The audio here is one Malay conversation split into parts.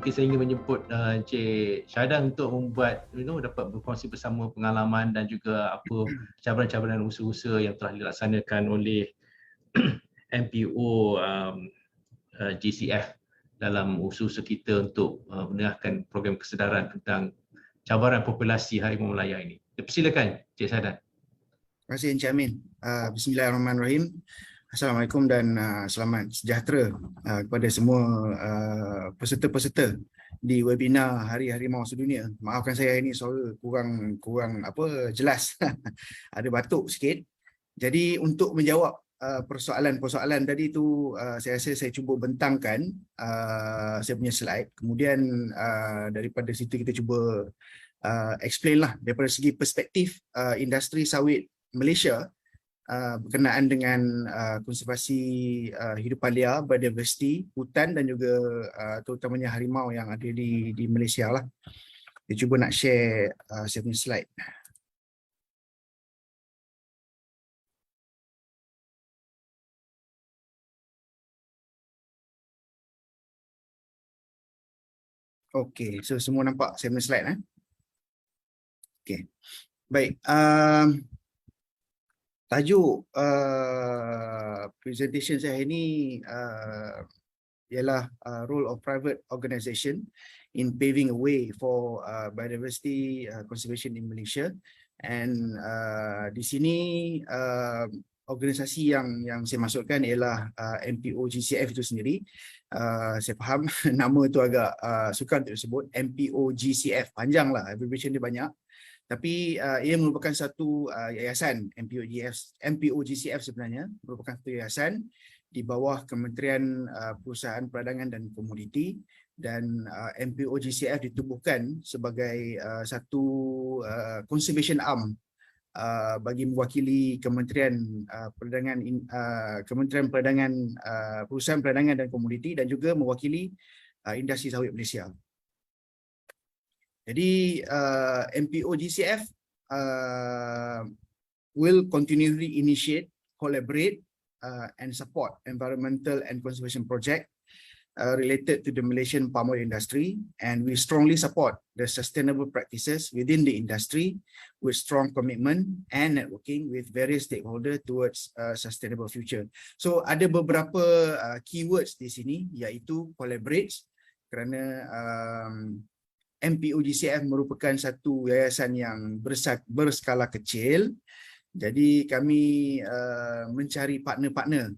mungkin saya ingin menjemput Encik Syahadan untuk membuat dapat berkongsi bersama pengalaman dan juga apa cabaran-cabaran usaha-usaha yang telah dilaksanakan oleh MPO GCF dalam usaha-usaha kita untuk mendengarkan program kesedaran tentang cabaran populasi harimau Malaya ini. Persilakan Encik Syahadan. Terima kasih Encik Amin. Bismillahirrahmanirrahim. Assalamualaikum dan selamat sejahtera kepada semua peserta-peserta di webinar Hari Harimau Sedunia. Maafkan saya ini suara kurang jelas. Ada batuk sikit. Jadi untuk menjawab persoalan-persoalan tadi tu, saya rasa saya cuba bentangkan saya punya slide. Kemudian daripada situ kita cuba explain lah daripada segi perspektif industri sawit Malaysia berkenaan dengan konservasi hidupan liar, biodiversiti, hutan dan juga terutamanya harimau yang ada di Malaysia lah. Saya cuba nak share saya punya slide. Okey, so semua nampak saya punya slide Okey. Baik, tajuk presentation saya ini ialah role of private organisation in paving a way for biodiversity conservation in Malaysia. And di sini organisasi yang saya masukkan ialah MPO GCF itu sendiri. Saya faham nama itu agak sukar untuk disebut, MPO GCF, panjang lah, abbreviation dia banyak. Tapi ia merupakan satu yayasan. MPO GCF sebenarnya merupakan satu yayasan di bawah Kementerian Perusahaan Perdagangan dan Komoditi, dan MPO GCF ditubuhkan sebagai satu conservation arm bagi mewakili Kementerian Perdagangan, Perusahaan Perdagangan dan Komoditi, dan juga mewakili industri sawit Malaysia. Jadi MPO GCF will continually initiate, collaborate and support environmental and conservation project related to the Malaysian palm oil industry, and we strongly support the sustainable practices within the industry with strong commitment and networking with various stakeholders towards a sustainable future. So ada beberapa keywords di sini, iaitu collaborate, kerana MPO GCF merupakan satu yayasan yang berskala kecil. Jadi kami mencari partner-partner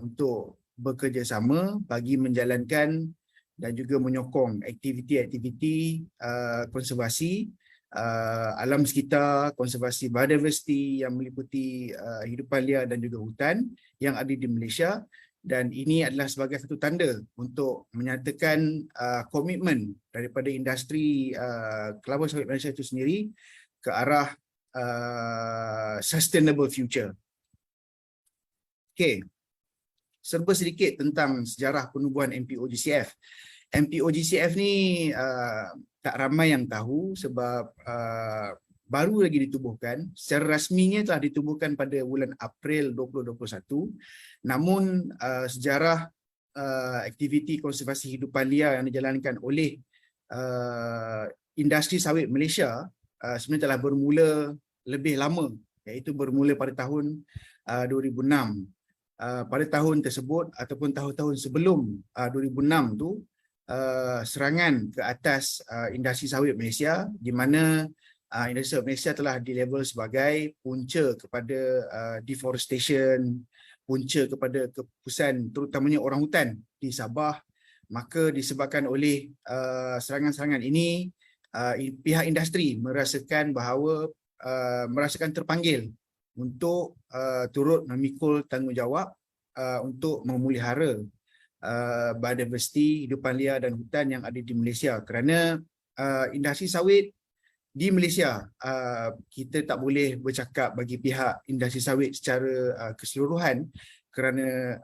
untuk bekerjasama bagi menjalankan dan juga menyokong aktiviti-aktiviti konservasi alam sekitar, konservasi biodiversiti yang meliputi hidupan liar dan juga hutan yang ada di Malaysia. Dan ini adalah sebagai satu tanda untuk menyatakan komitmen daripada industri kelapa sawit Malaysia itu sendiri ke arah sustainable future. Okey, serba sedikit tentang sejarah penubuhan MPO GCF. MPO GCF ni tak ramai yang tahu sebab baru lagi ditubuhkan. Secara rasminya telah ditubuhkan pada bulan April 2021. Namun sejarah aktiviti konservasi hidupan liar yang dijalankan oleh industri sawit Malaysia sebenarnya telah bermula lebih lama, iaitu bermula pada tahun 2006. Pada tahun tersebut ataupun tahun-tahun sebelum 2006 tu, serangan ke atas industri sawit Malaysia, di mana industri sawit Malaysia telah dilabel sebagai punca kepada deforestation, punca kepada keputusan terutamanya orang hutan di Sabah. Maka disebabkan oleh serangan-serangan ini, pihak industri merasakan merasakan terpanggil untuk turut memikul tanggungjawab untuk memelihara biodiversiti, hidupan liar dan hutan yang ada di Malaysia. Kerana industri sawit di Malaysia, kita tak boleh bercakap bagi pihak industri sawit secara keseluruhan, kerana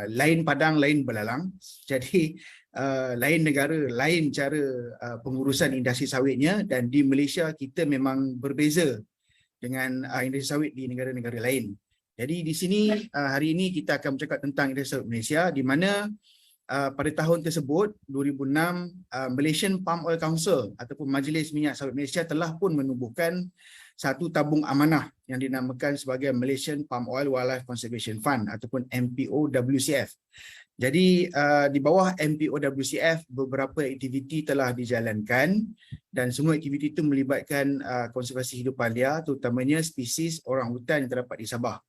lain padang lain belalang. Jadi lain negara lain cara pengurusan industri sawitnya, dan di Malaysia kita memang berbeza dengan industri sawit di negara-negara lain. Jadi di sini hari ini kita akan bercakap tentang industri sawit Malaysia, di mana pada tahun tersebut 2006 Malaysian Palm Oil Council ataupun Majlis Minyak Sawit Malaysia telah pun menubuhkan satu tabung amanah yang dinamakan sebagai Malaysian Palm Oil Wildlife Conservation Fund ataupun MPOWCF. Jadi di bawah MPOWCF beberapa aktiviti telah dijalankan dan semua aktiviti itu melibatkan konservasi hidupan liar terutamanya spesies orangutan yang terdapat di Sabah.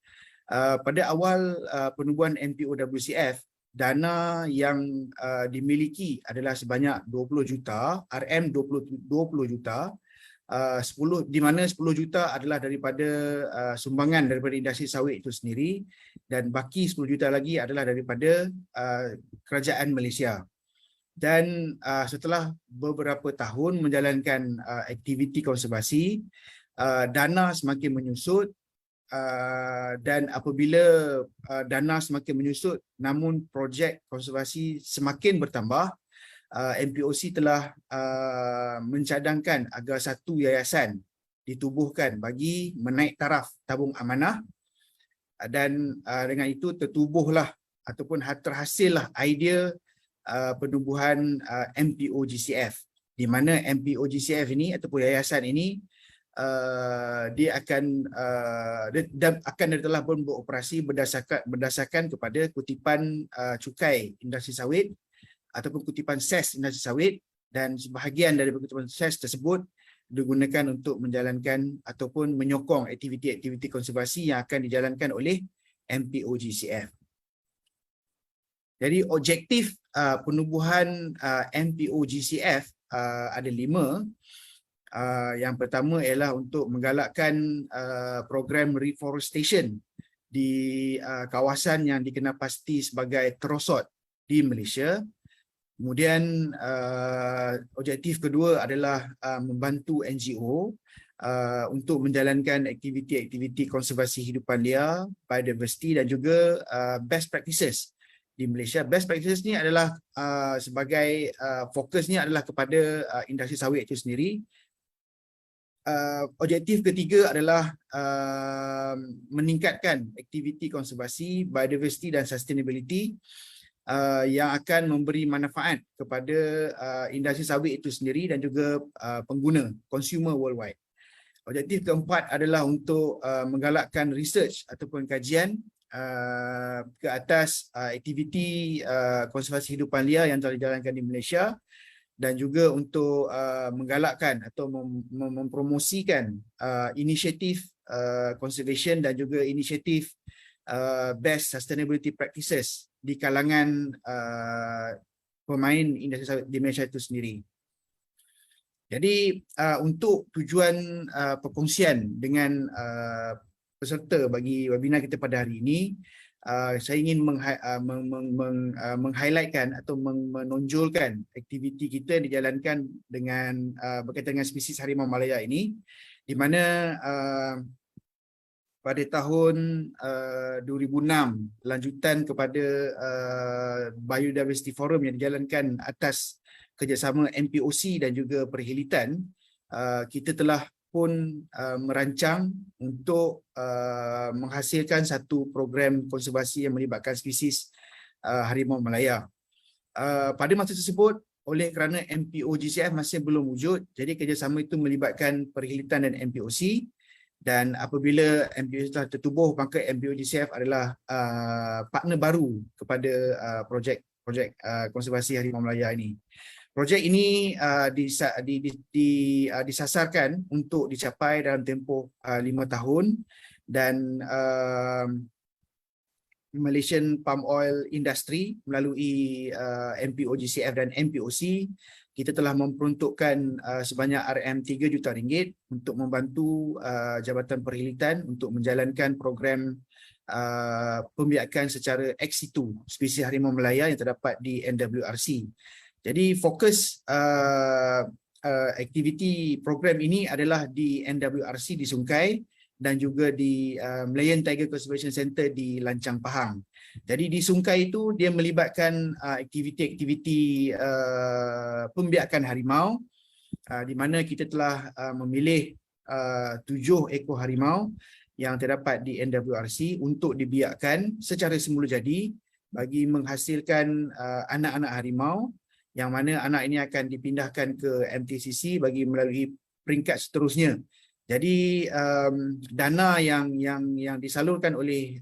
Pada awal penubuhan MPOWCF, dana yang dimiliki adalah sebanyak 20 juta, RM 20 juta, 10 di mana 10 juta adalah daripada sumbangan daripada industri sawit itu sendiri dan baki 10 juta lagi adalah daripada kerajaan Malaysia. Dan setelah beberapa tahun menjalankan aktiviti konservasi, dana semakin menyusut. Dan apabila dana semakin menyusut namun projek konservasi semakin bertambah, MPOC telah mencadangkan agar satu yayasan ditubuhkan bagi menaik taraf tabung amanah dan dengan itu tertubuhlah ataupun terhasillah idea penubuhan MPOGCF, di mana MPOGCF ini ataupun yayasan ini dia akan telah pun beroperasi berdasarkan kepada kutipan cukai industri sawit ataupun kutipan ses industri sawit, dan sebahagian dari kutipan ses tersebut digunakan untuk menjalankan ataupun menyokong aktiviti-aktiviti konservasi yang akan dijalankan oleh MPOGCF. Jadi objektif penubuhan MPOGCF ada 5. Yang pertama ialah untuk menggalakkan program reforestation di kawasan yang dikenal pasti sebagai terosot di Malaysia. Kemudian objektif kedua adalah membantu NGO untuk menjalankan aktiviti-aktiviti konservasi hidupan liar, biodiversity dan juga best practices di Malaysia. Best practices ni adalah sebagai fokusnya adalah kepada industri sawit itu sendiri. Objektif ketiga adalah meningkatkan aktiviti konservasi, biodiversity dan sustainability yang akan memberi manfaat kepada industri sawit itu sendiri dan juga pengguna, consumer worldwide. Objektif keempat adalah untuk menggalakkan research ataupun kajian ke atas aktiviti konservasi hidupan liar yang telah dijalankan di Malaysia, dan juga untuk menggalakkan atau mempromosikan inisiatif conservation dan juga inisiatif best sustainability practices di kalangan pemain industri sawit di Malaysia itu sendiri. Jadi untuk tujuan perkongsian dengan peserta bagi webinar kita pada hari ini, saya ingin meng-highlightkan atau menonjolkan aktiviti kita yang dijalankan dengan berkaitan dengan spesies harimau Malaya ini, di mana pada tahun 2006 lanjutan kepada Biodiversity Forum yang dijalankan atas kerjasama MPOC dan juga Perkhidmatan, kita telah pun merancang untuk menghasilkan satu program konservasi yang melibatkan spesies harimau Malaya. Pada masa tersebut, oleh kerana MPOGCF masih belum wujud, jadi kerjasama itu melibatkan Perkhidmatan dan MPOC, dan apabila MPOC telah tertubuh, maka MPOGCF adalah partner baru kepada projek konservasi harimau Malaya ini. Projek ini disasarkan untuk dicapai dalam tempoh 5 tahun, dan Malaysian Palm Oil Industry melalui MPOGCF dan MPOC, kita telah memperuntukkan sebanyak RM3 juta ringgit untuk membantu Jabatan Perkhidmatan untuk menjalankan program pembiakan secara ex situ spesies harimau Malaya yang terdapat di NWRC. Jadi fokus aktiviti program ini adalah di NWRC di Sungkai dan juga di Malayan Tiger Conservation Center di Lancang, Pahang. Jadi di Sungkai itu dia melibatkan aktiviti-aktiviti pembiakan harimau, di mana kita telah memilih 7 ekor harimau yang terdapat di NWRC untuk dibiakkan secara semula jadi bagi menghasilkan anak-anak harimau, yang mana anak ini akan dipindahkan ke MTCC bagi melalui peringkat seterusnya. Jadi dana yang disalurkan oleh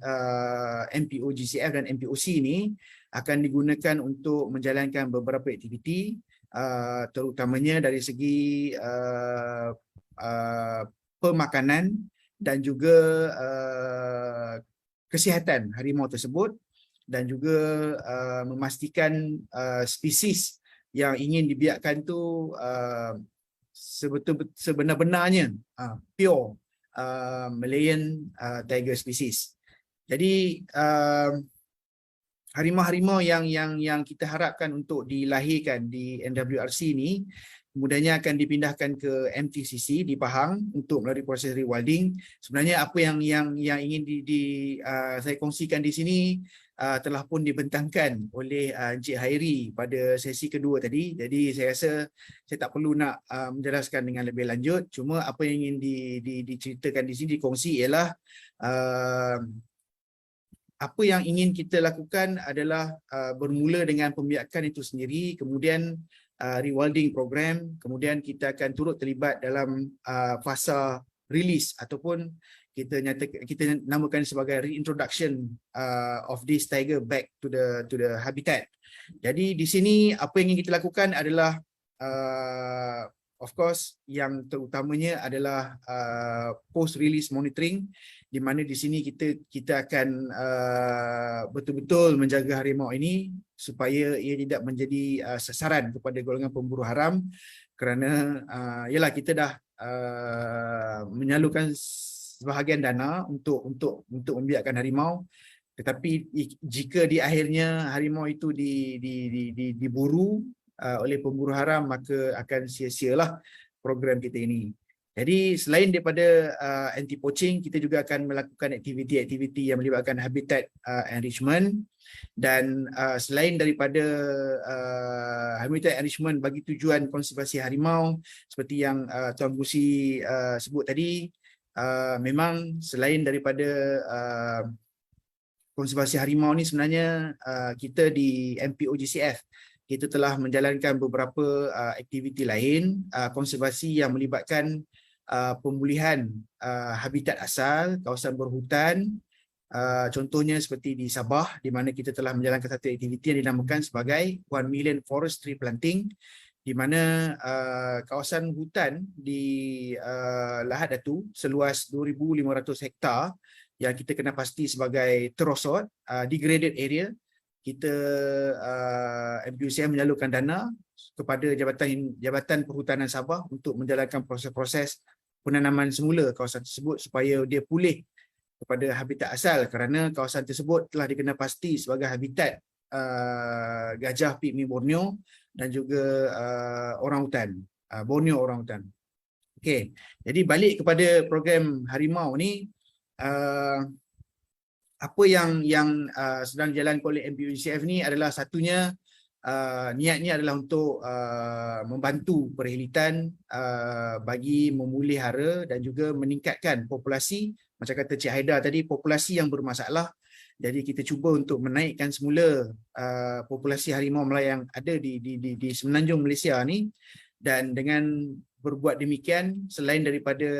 MPO GCF dan MPOC ini akan digunakan untuk menjalankan beberapa aktiviti, terutamanya dari segi pemakanan dan juga kesihatan harimau tersebut, dan juga memastikan spesies yang ingin dibiarkan tu sebenar-benarnya pure Malayan tiger species. Jadi harimau-harimau yang kita harapkan untuk dilahirkan di NWRC ini kemudiannya akan dipindahkan ke MTCC di Pahang untuk melalui proses rewilding. Sebenarnya apa yang ingin saya kongsikan di sini telah pun dibentangkan oleh Encik Hairi pada sesi kedua tadi. Jadi saya rasa saya tak perlu nak menjelaskan dengan lebih lanjut. Cuma apa yang ingin diceritakan di sini, dikongsi ialah apa yang ingin kita lakukan adalah bermula dengan pembiakan itu sendiri, kemudian rewilding program, kemudian kita akan turut terlibat dalam fasa release ataupun kita namakan sebagai reintroduction of this tiger back to the habitat. Jadi di sini apa yang ingin kita lakukan adalah of course yang terutamanya adalah post release monitoring, di mana di sini kita akan betul-betul menjaga harimau ini supaya ia tidak menjadi sasaran kepada golongan pemburu haram, kerana yalah kita dah menyalurkan sebahagian dana untuk membiarkan harimau, tetapi jika di akhirnya harimau itu diburu oleh pemburu haram, maka akan sia-sialah program kita ini. Jadi selain daripada anti poaching, kita juga akan melakukan aktiviti-aktiviti yang melibatkan habitat enrichment, dan selain daripada habitat enrichment bagi tujuan konservasi harimau seperti yang Tuan Busi sebut tadi, memang selain daripada konservasi harimau ni, sebenarnya kita di MPO GCF kita telah menjalankan beberapa aktiviti lain konservasi yang melibatkan pemulihan habitat asal, kawasan berhutan. Contohnya seperti di Sabah, di mana kita telah menjalankan satu aktiviti yang dinamakan sebagai 1 million forest tree planting, di mana kawasan hutan di Lahad Datu seluas 2,500 hektar yang kita kena pasti sebagai terosot, degraded area, kita MPUCM menyalurkan dana kepada Jabatan Perhutanan Sabah untuk menjalankan proses-proses penanaman semula kawasan tersebut supaya dia pulih kepada habitat asal, kerana kawasan tersebut telah dikenal pasti sebagai habitat gajah pygmy Borneo dan juga orangutan, Borneo orangutan. Okey, jadi balik kepada program harimau ni, apa yang sedang dijalankan oleh MPUCF ni adalah satunya niatnya adalah untuk membantu perkhidmatan bagi memulihara dan juga meningkatkan populasi. Macam kata Cik Haidar tadi, populasi yang bermasalah. Jadi kita cuba untuk menaikkan semula populasi harimau Melaya yang ada di semenanjung Malaysia ni, dan dengan berbuat demikian, selain daripada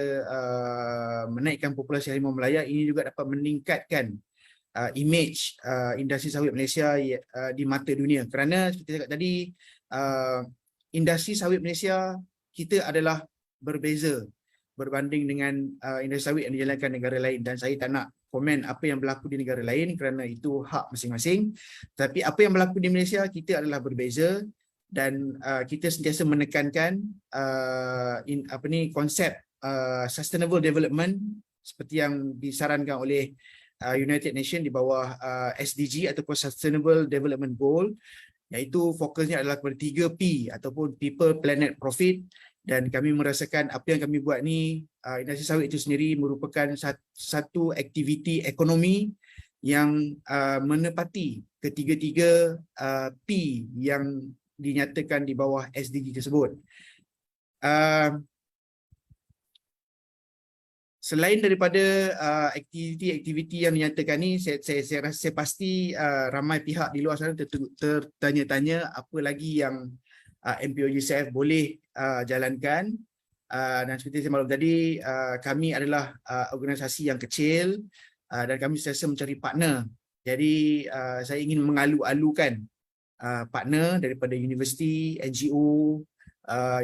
menaikkan populasi harimau Melaya, ini juga dapat meningkatkan image industri sawit Malaysia di mata dunia. Kerana seperti saya cakap tadi, industri sawit Malaysia kita adalah berbeza berbanding dengan industri sawit yang dijalankan negara lain, dan saya tak nak komen apa yang berlaku di negara lain kerana itu hak masing-masing. Tapi apa yang berlaku di Malaysia, kita adalah berbeza, dan kita sentiasa menekankan konsep sustainable development seperti yang disarankan oleh United Nations di bawah SDG ataupun Sustainable Development Goal, iaitu fokusnya adalah kepada 3P ataupun People, Planet, Profit. Dan kami merasakan apa yang kami buat ni, industri sawit itu sendiri merupakan satu aktiviti ekonomi yang menepati ketiga-tiga P yang dinyatakan di bawah SDG tersebut. selain daripada aktiviti-aktiviti yang dinyatakan ni, saya rasa pasti ramai pihak di luar sana tertanya-tanya apa lagi yang MPOGCF boleh jalankan. Dan seperti saya maklum tadi, kami adalah organisasi yang kecil dan kami sentiasa mencari partner. Jadi saya ingin mengalu-alukan partner daripada universiti, NGO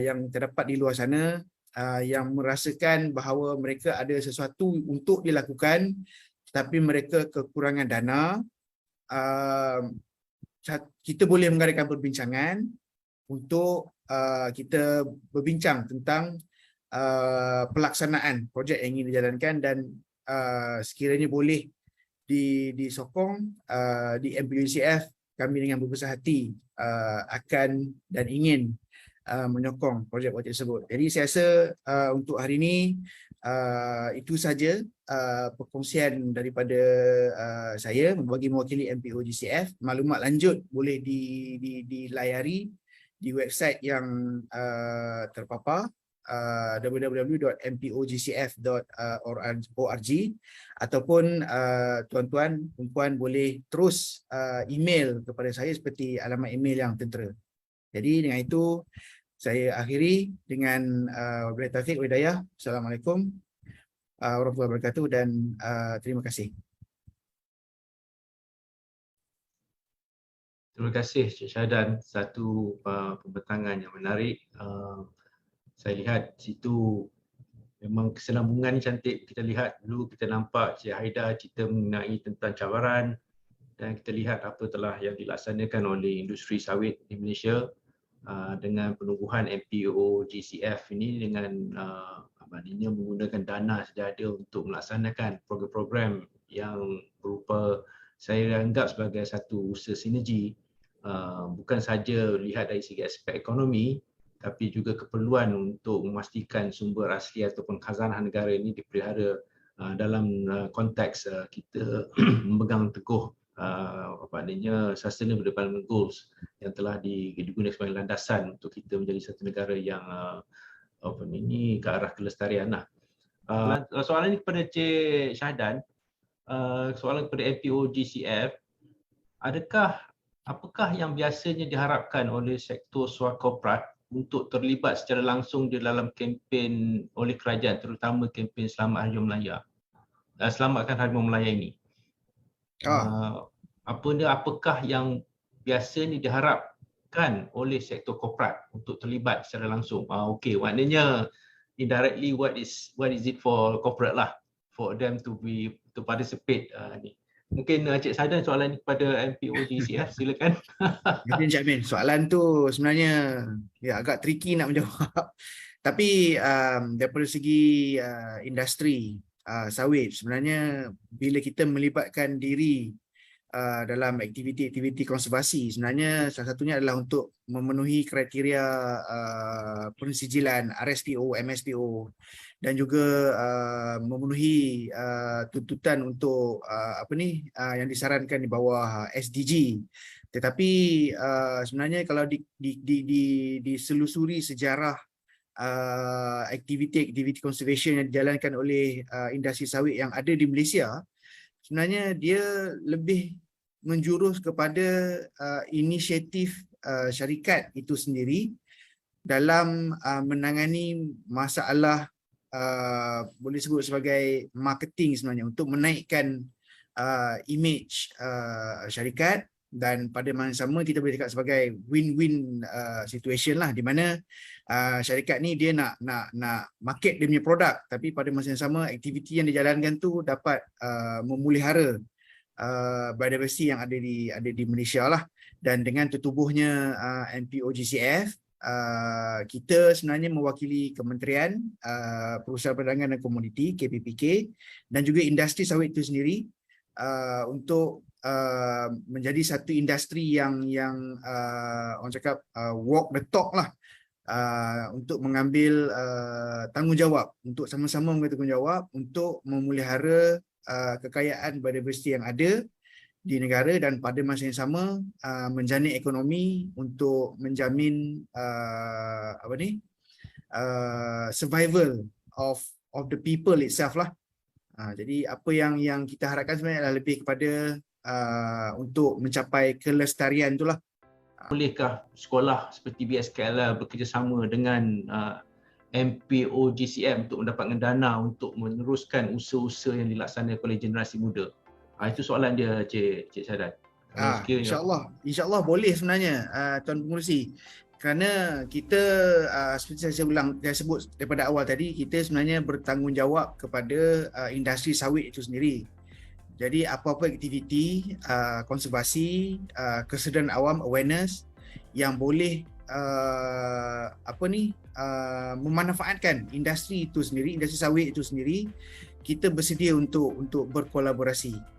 yang terdapat di luar sana, yang merasakan bahawa mereka ada sesuatu untuk dilakukan tetapi mereka kekurangan dana. Kita boleh mengadakan perbincangan untuk kita berbincang tentang pelaksanaan projek yang ingin dijalankan dan sekiranya boleh disokong di MPOGCF, kami dengan berbesar hati akan dan ingin menyokong projek-projek tersebut. Jadi saya rasa untuk hari ini itu saja perkongsian daripada saya bagi mewakili MPOGCF. Maklumat lanjut boleh dilayari di website yang terpapar, www.mpogcf.org, ataupun tuan-tuan perempuan boleh terus email kepada saya seperti alamat email yang tertera. Jadi dengan itu saya akhiri dengan wabillahi taufiq wal hidayah. Assalamualaikum warahmatullahi wabarakatuh dan terima kasih. Terima kasih Cik Syahadan, satu pembentangan yang menarik. Saya lihat situ memang kesinambungan ni cantik. Kita lihat dulu, kita nampak Cik Haida cerita mengenai tentang cabaran dan kita lihat apa telah yang dilaksanakan oleh industri sawit di Malaysia dengan penumbuhan MPOGCF ini dengan maknanya menggunakan dana sedia ada untuk melaksanakan program-program yang berupa, saya anggap sebagai satu usaha sinergi, bukan saja lihat dari segi aspek ekonomi tapi juga keperluan untuk memastikan sumber asli ataupun khazanah negara ini dipelihara dalam konteks kita memegang teguh Sustainable Development Goals yang telah digunakan sebagai landasan untuk kita menjadi satu negara yang ke arah kelestarian. Soalan ini kepada Cik Syahadan, soalan kepada MPOGCF, apakah yang biasanya diharapkan oleh sektor swakorporat untuk terlibat secara langsung di dalam kempen oleh kerajaan, terutama kempen Selamatkan Harimau Melaya ini? Apakah yang biasanya diharapkan oleh sektor korporat untuk terlibat secara langsung? Okey, maknanya indirectly what is it for corporate lah, for them to participate ni. Mungkin Cik Syahadan soalan ini kepada MPOGCF, silakan. Mungkin Cik Amin, soalan tu sebenarnya agak tricky nak menjawab. Tapi daripada segi industri sawit, sebenarnya bila kita melibatkan diri dalam aktiviti-aktiviti konservasi, sebenarnya salah satunya adalah untuk memenuhi kriteria pensijilan RSPO, MSPO dan juga memenuhi tuntutan untuk yang disarankan di bawah SDG. Tetapi sebenarnya kalau diselusuri sejarah aktiviti-aktiviti conservation yang dijalankan oleh industri sawit yang ada di Malaysia, sebenarnya dia lebih menjurus kepada inisiatif syarikat itu sendiri dalam menangani masalah boleh sebut sebagai marketing sebenarnya, untuk menaikkan image syarikat. Dan pada masa sama kita boleh cakap sebagai win-win situation lah, di mana syarikat ni dia nak market dia punya produk, tapi pada masa yang sama aktiviti yang dijalankan tu dapat memelihara biodiversiti yang ada di Malaysia lah. Dan dengan tertubuhnya MPOGCF, kita sebenarnya mewakili Kementerian Perusahaan Perdagangan dan Komoditi KPPK dan juga industri sawit itu sendiri untuk menjadi satu industri yang orang cakap walk the talk lah, untuk mengambil tanggungjawab, untuk sama-sama mengambil tanggungjawab untuk memelihara kekayaan biodiversiti yang ada di negara dan pada masa yang sama menjana ekonomi untuk menjamin survival of the people itself lah. Jadi apa yang kita harapkan sebenarnya adalah lebih kepada untuk mencapai kelestarian itulah. Bolehkah sekolah seperti BSKL bekerjasama dengan MPOGCM untuk mendapatkan dana untuk meneruskan usaha-usaha yang dilaksanakan oleh generasi muda? Itu soalan dia, Cik Syahadat. InsyaAllah boleh sebenarnya, Tuan Pengerusi. Kerana kita, seperti saya sebut daripada awal tadi, kita sebenarnya bertanggungjawab kepada industri sawit itu sendiri. Jadi apa-apa aktiviti konservasi, kesedaran awam, awareness yang boleh memanfaatkan industri itu sendiri, industri sawit itu sendiri, kita bersedia untuk berkolaborasi.